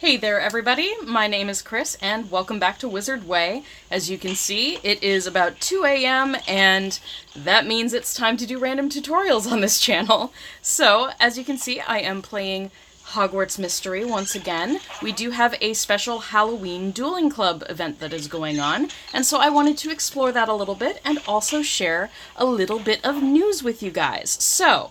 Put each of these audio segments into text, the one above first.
Hey there everybody, my name is Chris and welcome back to Wizard Way. As you can see, it is about 2 a.m. and that means it's time to do random tutorials on this channel. So, as you can see, I am playing Hogwarts Mystery once again. We do have a special Halloween Dueling Club event that is going on, and so I wanted to explore that a little bit and also share a little bit of news with you guys. So,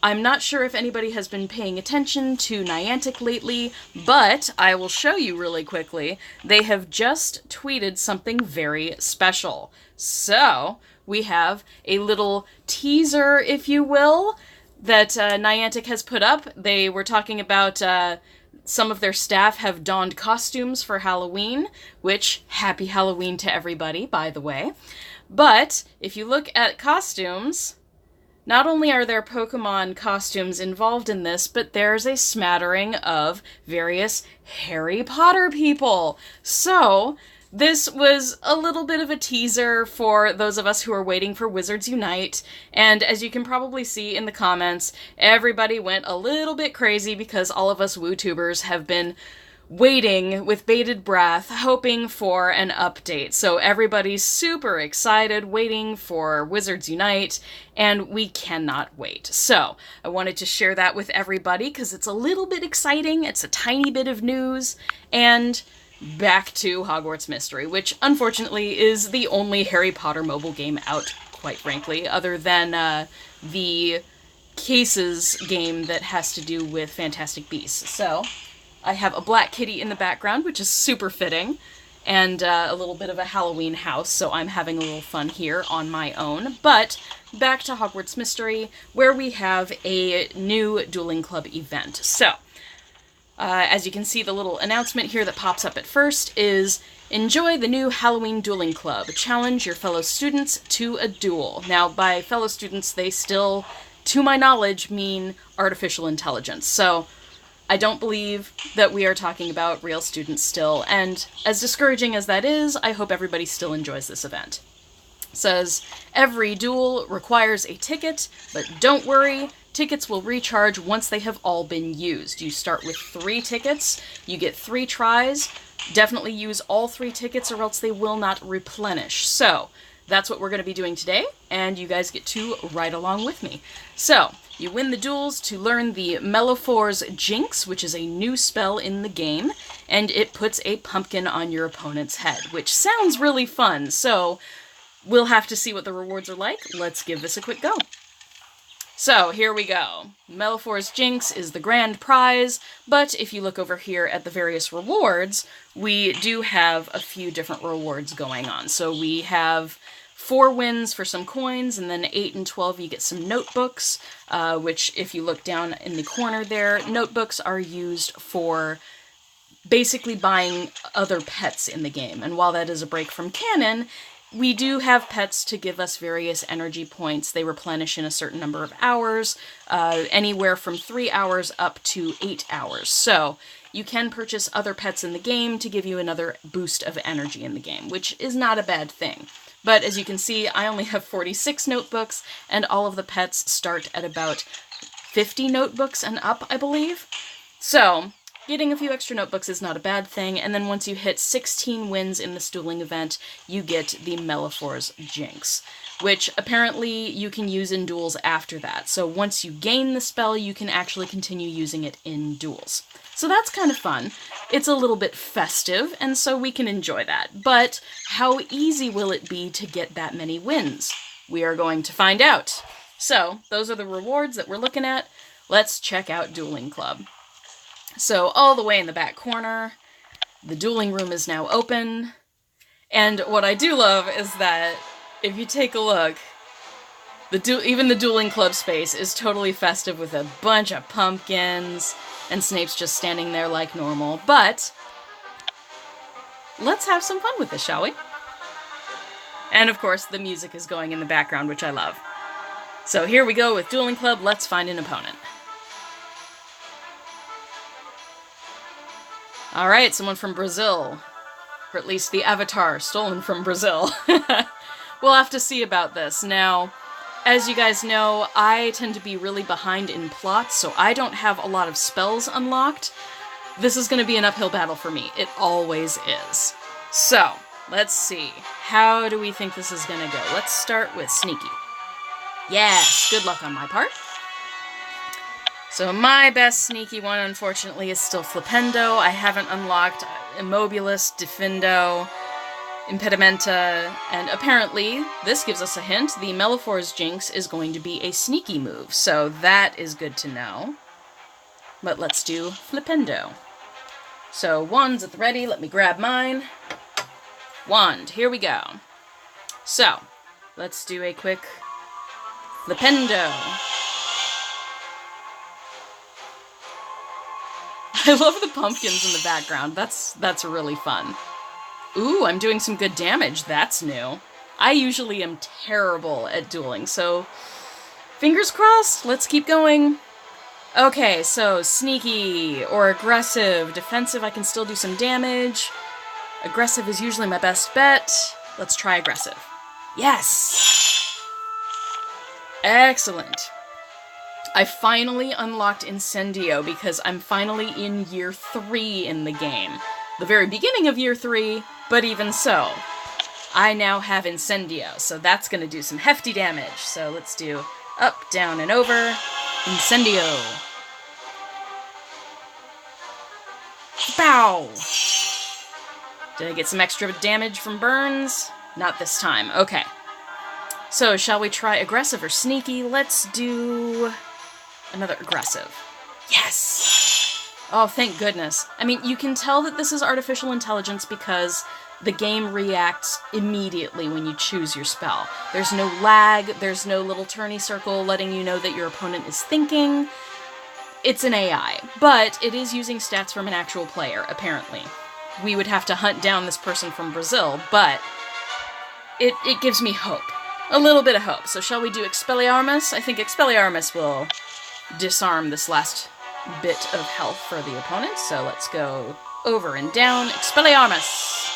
I'm not sure if anybody has been paying attention to Niantic lately, but I will show you really quickly. They have just tweeted something very special. So, we have a little teaser, if you will, that Niantic has put up. They were talking about some of their staff have donned costumes for Halloween, which, happy Halloween to everybody, by the way. But, if you look at costumes, not only are there Pokemon costumes involved in this, but there's a smattering of various Harry Potter people. So, this was a little bit of a teaser for those of us who are waiting for Wizards Unite, and as you can probably see in the comments, everybody went a little bit crazy because all of us WooTubers have been waiting with bated breath, hoping for an update. So everybody's super excited, waiting for Wizards Unite, and we cannot wait. So I wanted to share that with everybody because it's a little bit exciting, it's a tiny bit of news, and back to Hogwarts Mystery, which unfortunately is the only Harry Potter mobile game out, quite frankly, other than the Cases game that has to do with Fantastic Beasts. So I have a black kitty in the background, which is super fitting, and a little bit of a Halloween house, so I'm having a little fun here on my own. But back to Hogwarts Mystery, where we have a new Dueling Club event. So, as you can see, the little announcement here that pops up at first is, enjoy the new Halloween Dueling Club. Challenge your fellow students to a duel. Now, by fellow students, they still, to my knowledge, mean artificial intelligence. So, I don't believe that we are talking about real students still, and as discouraging as that is, I hope everybody still enjoys this event. It says, every duel requires a ticket, but don't worry, tickets will recharge once they have all been used. You start with 3 tickets, you get 3 tries, definitely use all 3 tickets or else they will not replenish. So, that's what we're going to be doing today, and you guys get to ride along with me. So, you win the duels to learn the Malefor's Jinx, which is a new spell in the game, and it puts a pumpkin on your opponent's head, which sounds really fun, so we'll have to see what the rewards are like. Let's give this a quick go. So, here we go. Malefor's Jinx is the grand prize, but if you look over here at the various rewards, we do have a few different rewards going on. So we have 4 wins for some coins, and then 8 and 12 you get some notebooks, which if you look down in the corner there, notebooks are used for basically buying other pets in the game. And while that is a break from canon, we do have pets to give us various energy points. They replenish in a certain number of hours, anywhere from 3 hours up to 8 hours. So you can purchase other pets in the game to give you another boost of energy in the game, which is not a bad thing. But as you can see, I only have 46 notebooks, and all of the pets start at about 50 notebooks and up, I believe. So, getting a few extra notebooks is not a bad thing, and then once you hit 16 wins in this dueling event, you get the Malefor's Jinx, which apparently you can use in duels after that. So once you gain the spell, you can actually continue using it in duels. So that's kind of fun. It's a little bit festive, and so we can enjoy that. But how easy will it be to get that many wins? We are going to find out. So, those are the rewards that we're looking at. Let's check out Dueling Club. So, all the way in the back corner, the dueling room is now open. And what I do love is that, if you take a look, even the Dueling Club space is totally festive with a bunch of pumpkins, and Snape's just standing there like normal. But let's have some fun with this, shall we? And of course, the music is going in the background, which I love. So here we go with Dueling Club. Let's find an opponent. Alright, someone from Brazil. Or at least the avatar stolen from Brazil. We'll have to see about this. Now, as you guys know, I tend to be really behind in plots, so I don't have a lot of spells unlocked. this is going to be an uphill battle for me. It always is. So, let's see. How do we think this is going to go? Let's start with Sneaky. Yes, good luck on my part. So my best sneaky one, unfortunately, is still Flipendo. I haven't unlocked Immobilis, Defendo, Impedimenta, and apparently, this gives us a hint, the Melifor's Jinx is going to be a sneaky move, so that is good to know. But let's do Flipendo. So, wands at the ready, let me grab mine. Wand, here we go. So, let's do a quick Flipendo. I love the pumpkins in the background. That's really fun. Ooh, I'm doing some good damage. That's new. I usually am terrible at dueling, so fingers crossed. Let's keep going. Okay, so sneaky or aggressive. Defensive, I can still do some damage. Aggressive is usually my best bet. Let's try aggressive. Yes! Excellent. I finally unlocked Incendio because I'm finally in year 3 in the game. The very beginning of year 3, but even so. I now have Incendio, so that's going to do some hefty damage. So let's do up, down, and over. Incendio. Bow! Did I get some extra damage from burns? Not this time. Okay. So, shall we try aggressive or sneaky? Let's do another aggressive. Yes! Oh, thank goodness. I mean, you can tell that this is artificial intelligence because the game reacts immediately when you choose your spell. There's no lag, there's no little turny circle letting you know that your opponent is thinking. It's an AI, but it is using stats from an actual player, apparently. We would have to hunt down this person from Brazil, but it gives me hope. A little bit of hope. So shall we do Expelliarmus? I think Expelliarmus will disarm this last bit of health for the opponent, so let's go over and down. Expelliarmus!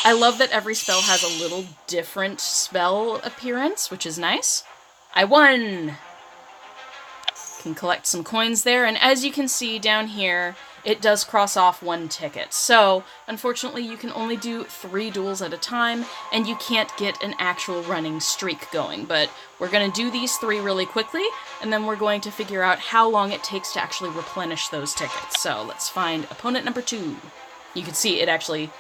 I love that every spell has a little different spell appearance, which is nice. I won! Can collect some coins there, and as you can see down here, it does cross off 1 ticket. So, unfortunately, you can only do 3 duels at a time, and you can't get an actual running streak going. But we're going to do these 3 really quickly, and then we're going to figure out how long it takes to actually replenish those tickets. So, let's find opponent number 2. You can see it actually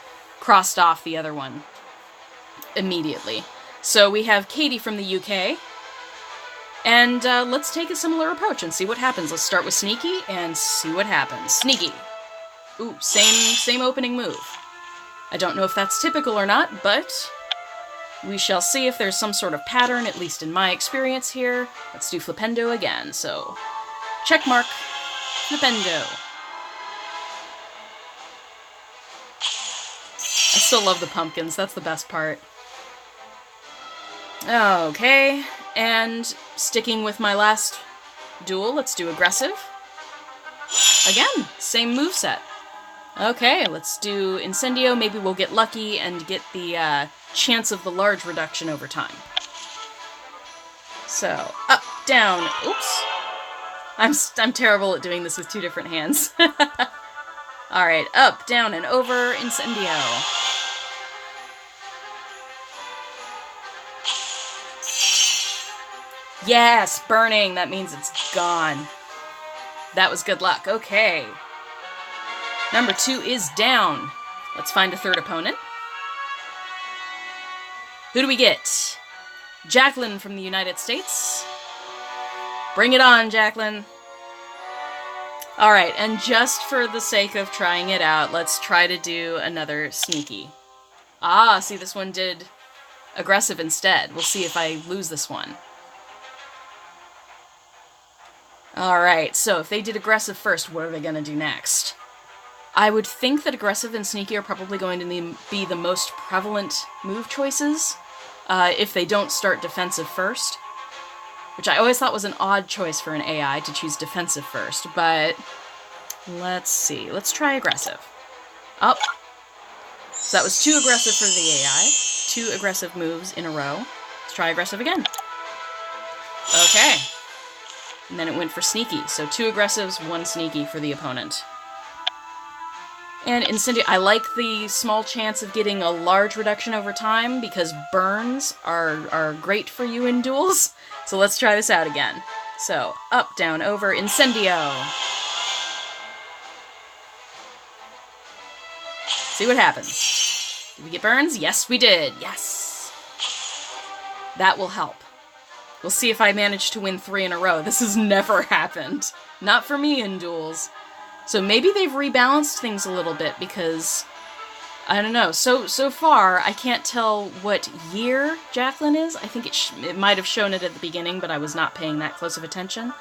crossed off the other one immediately. So we have Katie from the UK, and let's take a similar approach and see what happens. Let's start with Sneaky and see what happens. Sneaky. Ooh, same opening move. I don't know if that's typical or not, but we shall see if there's some sort of pattern, at least in my experience here. Let's do Flipendo again. So, check mark, Flipendo. I still love the pumpkins, that's the best part. Okay, and sticking with my last duel, let's do aggressive. Again, same moveset. Okay, let's do Incendio. Maybe we'll get lucky and get the chance of the large reduction over time. So, up, down, oops. I'm terrible at doing this with 2 different hands. Alright, up, down, and over, Incendio. Yes, burning, that means it's gone. That was good luck, okay. Number 2 is down. Let's find a third opponent. Who do we get? Jacqueline from the United States. Bring it on, Jacqueline. Alright, and just for the sake of trying it out, let's try to do another sneaky. Ah, see, this one did aggressive instead. We'll see if I lose this one. Alright, so if they did aggressive first, what are they going to do next? I would think that aggressive and sneaky are probably going to be the most prevalent move choices, if they don't start defensive first. Which I always thought was an odd choice for an AI to choose defensive first, but let's see. Let's try aggressive. Oh. So that was 2 aggressive for the AI. 2 aggressive moves in a row. Let's try aggressive again. Okay. And then it went for sneaky. So 2 aggressives, 1 sneaky for the opponent. And Incendio, I like the small chance of getting a large reduction over time because burns are great for you in duels. So let's try this out again. So, up, down, over, Incendio. See what happens. Did we get burns? Yes, we did. Yes. That will help. We'll see if I manage to win 3 in a row. This has never happened. Not for me in duels. So maybe they've rebalanced things a little bit because, I don't know. So far, I can't tell what year Jacqueline is. I think it might have shown it at the beginning, but I was not paying that close of attention.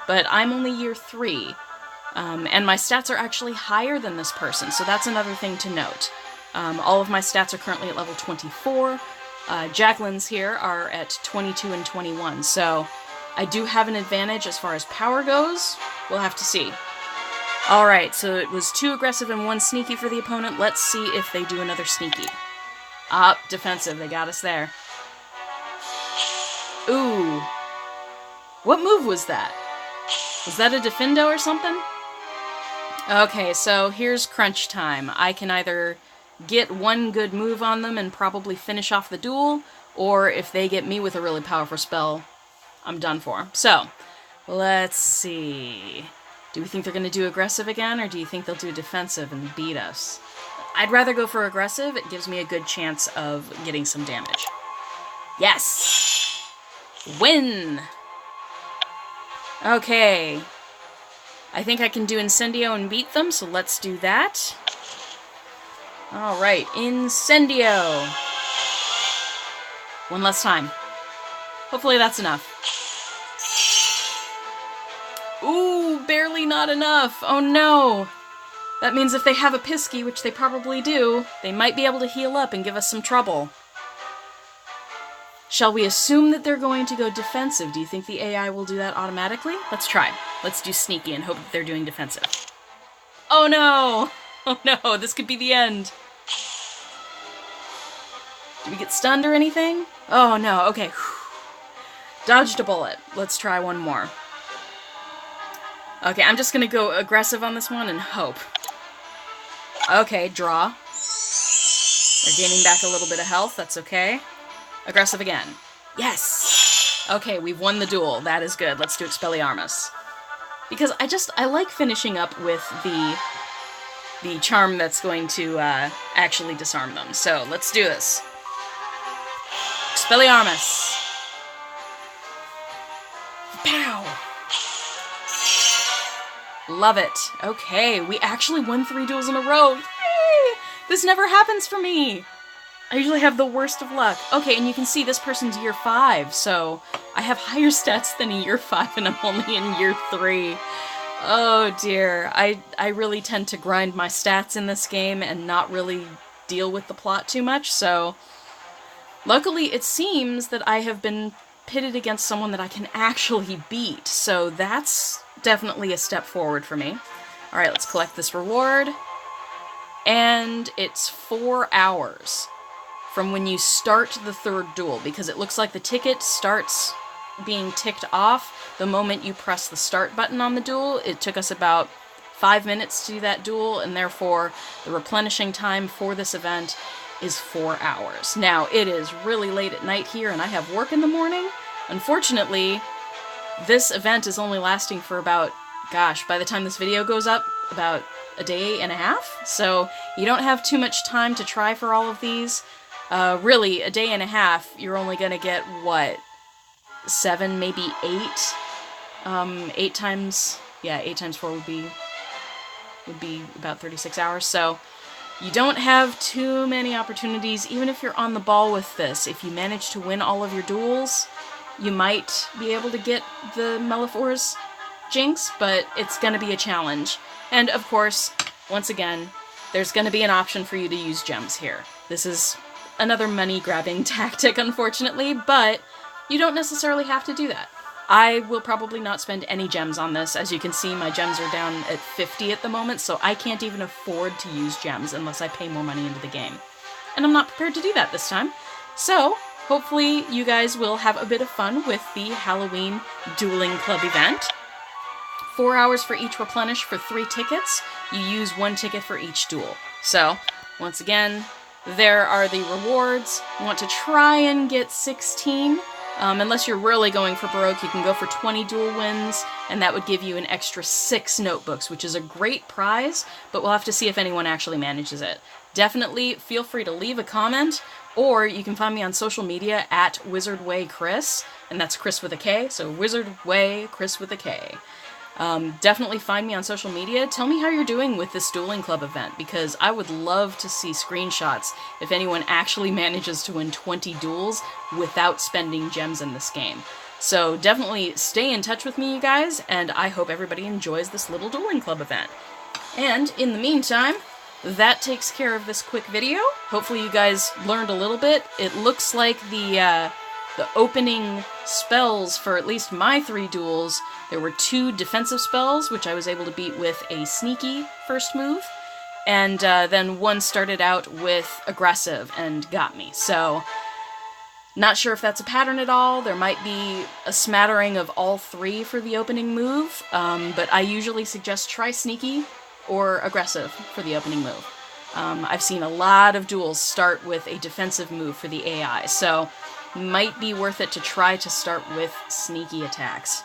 But I'm only year 3. And my stats are actually higher than this person, so that's another thing to note. All of my stats are currently at level 24. Jacqueline's here are at 22 and 21, so I do have an advantage as far as power goes. We'll have to see. Alright, so it was 2 aggressive and 1 sneaky for the opponent. Let's see if they do another sneaky. Defensive. They got us there. Ooh. What move was that? Was that a Defendo or something? Okay, so here's crunch time. I can either get 1 good move on them and probably finish off the duel, or if they get me with a really powerful spell, I'm done for. So, let's see. Do we think they're going to do aggressive again, or do you think they'll do defensive and beat us? I'd rather go for aggressive. It gives me a good chance of getting some damage. Yes! Win! Okay. I think I can do Incendio and beat them, so let's do that. Alright, Incendio! 1 last time. Hopefully that's enough. Ooh, barely not enough. Oh no. That means if they have a Pisky, which they probably do, they might be able to heal up and give us some trouble. Shall we assume that they're going to go defensive? Do you think the AI will do that automatically? Let's try. Let's do sneaky and hope that they're doing defensive. Oh no! Oh no, this could be the end. Did we get stunned or anything? Oh no, okay. Dodged a bullet. Let's try one more. Okay, I'm just gonna go aggressive on this one and hope. Okay, draw. They're gaining back a little bit of health, that's okay. Aggressive again. Yes! Okay, we've won the duel. That is good. Let's do Expelliarmus. Because I like finishing up with the charm that's going to actually disarm them. So, let's do this. Expelliarmus. Pow! Love it. Okay, we actually won 3 duels in a row. Yay! This never happens for me. I usually have the worst of luck. Okay, and you can see this person's year 5, so I have higher stats than a year 5 and I'm only in year 3. Oh dear. I really tend to grind my stats in this game and not really deal with the plot too much, so luckily it seems that I have been pitted against someone that I can actually beat, so that's definitely a step forward for me. Alright, let's collect this reward. And it's 4 hours from when you start the 3rd duel, because it looks like the ticket starts being ticked off the moment you press the start button on the duel. It took us about 5 minutes to do that duel, and therefore the replenishing time for this event is 4 hours. Now, it is really late at night here, and I have work in the morning. Unfortunately, this event is only lasting for about, gosh, by the time this video goes up, about a day and a half. So you don't have too much time to try for all of these. Really, a day and a half, you're only gonna get, what, 7, maybe 8? 8 times 4 would be about 36 hours, so you don't have too many opportunities, even if you're on the ball with this. If you manage to win all of your duels, you might be able to get the Malefor's Jinx, but it's gonna be a challenge. And of course, once again, there's gonna be an option for you to use gems here. This is another money-grabbing tactic, unfortunately, but you don't necessarily have to do that. I will probably not spend any gems on this. As you can see, my gems are down at 50 at the moment, so I can't even afford to use gems unless I pay more money into the game. And I'm not prepared to do that this time. So, hopefully you guys will have a bit of fun with the Halloween Dueling Club event. 4 hours for each replenish for 3 tickets. You use 1 ticket for each duel. So, once again, there are the rewards. You want to try and get 16. Unless you're really going for broke, you can go for 20 duel wins, and that would give you an extra 6 notebooks, which is a great prize, but we'll have to see if anyone actually manages it. Definitely feel free to leave a comment, or you can find me on social media at WizardWayChris, and that's Chris with a K, so WizardWay, Chris with a K. Definitely find me on social media. Tell me how you're doing with this Dueling Club event, because I would love to see screenshots if anyone actually manages to win 20 duels without spending gems in this game. So definitely stay in touch with me, you guys, and I hope everybody enjoys this little Dueling Club event. And in the meantime, that takes care of this quick video. Hopefully you guys learned a little bit. It looks like the opening spells for at least my 3 duels, there were 2 defensive spells, which I was able to beat with a sneaky first move, and then 1 started out with aggressive and got me. So, not sure if that's a pattern at all. There might be a smattering of all 3 for the opening move, but I usually suggest try sneaky or aggressive for the opening move. I've seen a lot of duels start with a defensive move for the AI, so might be worth it to try to start with sneaky attacks.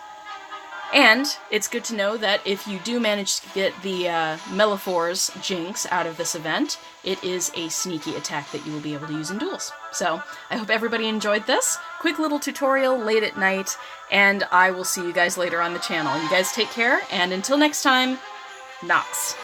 And it's good to know that if you do manage to get the Melifor's Jinx out of this event, it is a sneaky attack that you will be able to use in duels. So, I hope everybody enjoyed this. Quick little tutorial late at night, and I will see you guys later on the channel. You guys take care, and until next time, Nox.